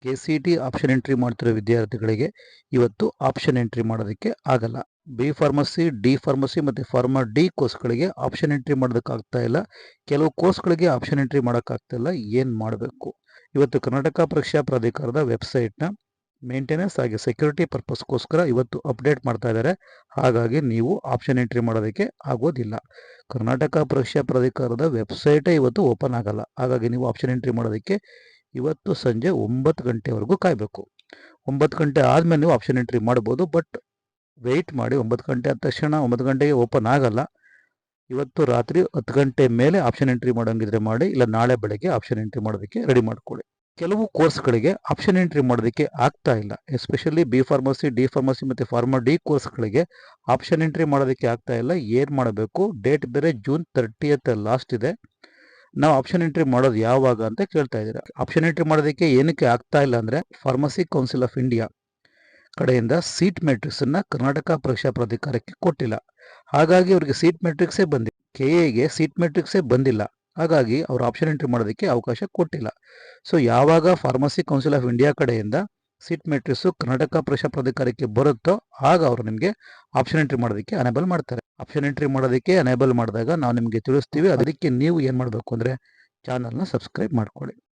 KCET option entry ಮಾಡ್ತಿರೋ ವಿದ್ಯಾರ್ಥಿಗಳಿಗೆ ಇವತ್ತು ಆಪ್ಷನ್ ಎಂಟ್ರಿ ಮಾಡೋದಕ್ಕೆ ಆಗಲ್ಲ. ಬಿ ಫಾರ್ಮಸಿ, ಡಿ ಫಾರ್ಮಸಿ ಮತ್ತು ಫಾರ್ಮಾ ಡಿ ಕೋರ್ಸ್ಗಳಿಗೆ ಆಪ್ಷನ್ ಎಂಟ್ರಿ ಮಾಡೋದಕ್ಕಾಗ್ತಾ ಇಲ್ಲ. ಕೆಲವು ಕೋರ್ಸ್ಗಳಿಗೆ ಆಪ್ಷನ್ ಎಂಟ್ರಿ ಮಾಡೋಕ್ಕಾಗ್ತಾ ಇಲ್ಲ. ಏನು ಮಾಡಬೇಕು? ಇವತ್ತು ಕರ್ನಾಟಕ ಪರೀಕ್ಷಾ ಪ್ರಾಧಿಕಾರದ ವೆಬ್ಸೈಟ್ನ ಮೇಂಟೆನೆನ್ಸ್ ಆಗಿ ಸೆಕ್ಯೂರಿಟಿ ಪರ್ಪಸ್ಗೋಸ್ಕರ ಇವತ್ತು ಅಪ್ಡೇಟ್ ಮಾಡ್ತಾ ಇದ್ದಾರೆ. ಹಾಗಾಗಿ ನೀವು ಆಪ್ಷನ್ ಎಂಟ್ರಿ ಮಾಡೋದಕ್ಕೆ ಆಗೋದಿಲ್ಲ. ಕರ್ನಾಟಕ ಪರೀಕ್ಷಾ ಪ್ರಾಧಿಕಾರದ ವೆಬ್ಸೈಟೇ ಇವತ್ತು ಓಪನ್ ಆಗಲ್ಲ. ಹಾಗಾಗಿ ನೀವು ಆಪ್ಷನ್ ಎಂಟ್ರಿ ಮಾಡೋದಕ್ಕೆ ಇವತ್ತು ಸಂಜೆ 9 ಗಂಟೆವರೆಗೂ ಕಾಯಬೇಕು. 9 ಗಂಟೆ ಆದಮೇಲೆ ನೀವು ಆಪ್ಷನ್ ಎಂಟ್ರಿ ಮಾಡ್ಬೋದು. ಬಟ್ ವೆಯ್ಟ್ ಮಾಡಿ. 9 ಗಂಟೆ ಆದ ತಕ್ಷಣ 9 ಗಂಟೆಗೆ ಓಪನ್ ಆಗಲ್ಲ. ಇವತ್ತು ರಾತ್ರಿ 10 ಗಂಟೆ ಮೇಲೆ ಆಪ್ಷನ್ ಎಂಟ್ರಿ ಮಾಡೋಂಗಿದ್ರೆ ಮಾಡಿ, ಇಲ್ಲ ನಾಳೆ ಬೆಳಗ್ಗೆ ಆಪ್ಷನ್ ಎಂಟ್ರಿ ಮಾಡೋದಕ್ಕೆ ರೆಡಿ ಮಾಡ್ಕೊಳ್ಳಿ. ಕೆಲವು ಕೋರ್ಸ್ಗಳಿಗೆ ಆಪ್ಷನ್ ಎಂಟ್ರಿ ಮಾಡೋದಕ್ಕೆ ಆಗ್ತಾ ಇಲ್ಲ. Especially B pharmacy, D pharmacy ಮತ್ತು ಫಾರ್ಮಾ ಡಿ ಕೋರ್ಸ್ಗಳಿಗೆ ಆಪ್ಷನ್ ಎಂಟ್ರಿ ಮಾಡೋದಕ್ಕೆ ಆಗ್ತಾ ಇಲ್ಲ. ಏನು ಮಾಡಬೇಕು? ಡೇಟ್ ಬೇರೆ ಜೂನ್ 30th ಲಾಸ್ಟ್ ಇದೆ. ನಾವು ಆಪ್ಷನ್ ಎಂಟ್ರಿ ಮಾಡೋದು ಯಾವಾಗ ಅಂತ ಕೇಳ್ತಾ ಇದ್ದೀರಾ. ಆಪ್ಷನ್ ಎಂಟ್ರಿ ಮಾಡೋದಕ್ಕೆ ಏನಕ್ಕೆ ಆಗ್ತಾ ಇಲ್ಲ ಅಂದರೆ, ಫಾರ್ಮಸಿ ಕೌನ್ಸಿಲ್ ಆಫ್ ಇಂಡಿಯಾ ಕಡೆಯಿಂದ ಸೀಟ್ ಮೆಟ್ರಿಕ್ಸನ್ನು ಕರ್ನಾಟಕ ಪರೀಕ್ಷಾ ಪ್ರಾಧಿಕಾರಕ್ಕೆ ಕೊಟ್ಟಿಲ್ಲ. ಹಾಗಾಗಿ ಅವರಿಗೆ ಸೀಟ್ ಮೆಟ್ರಿಕ್ಸೇ ಬಂದಿಲ್ಲ. KAಗೆ ಸೀಟ್ ಮೆಟ್ರಿಕ್ಸೇ ಬಂದಿಲ್ಲ. ಹಾಗಾಗಿ ಅವರು ಆಪ್ಷನ್ ಎಂಟ್ರಿ ಮಾಡೋದಕ್ಕೆ ಅವಕಾಶ ಕೊಟ್ಟಿಲ್ಲ. ಸೊ ಯಾವಾಗ ಫಾರ್ಮಸಿ ಕೌನ್ಸಿಲ್ ಆಫ್ ಇಂಡಿಯಾ ಕಡೆಯಿಂದ ಸೀಟ್ ಮೆಟ್ರಿಕ್ಸು ಕರ್ನಾಟಕ ಪರೀಕ್ಷಾ ಪ್ರಾಧಿಕಾರಕ್ಕೆ ಬರುತ್ತೋ ಆಗ ಅವರು ನಿಮಗೆ ಆಪ್ಷನ್ ಎಂಟ್ರಿ ಮಾಡೋದಕ್ಕೆ ಅನೇಬಲ್ ಮಾಡ್ತಾರೆ. ಆಪ್ಷನ್ ಎಂಟ್ರಿ ಮಾಡೋದಕ್ಕೆ ಅನೇಬಲ್ ಮಾಡಿದಾಗ ನಾವು ನಿಮಗೆ ತಿಳಿಸ್ತೀವಿ. ಅದಕ್ಕೆ ನೀವು ಏನು ಮಾಡಬೇಕು ಅಂದರೆ ಚಾನಲ್ನ ಸಬ್ಸ್ಕ್ರೈಬ್ ಮಾಡ್ಕೊಳ್ಳಿ.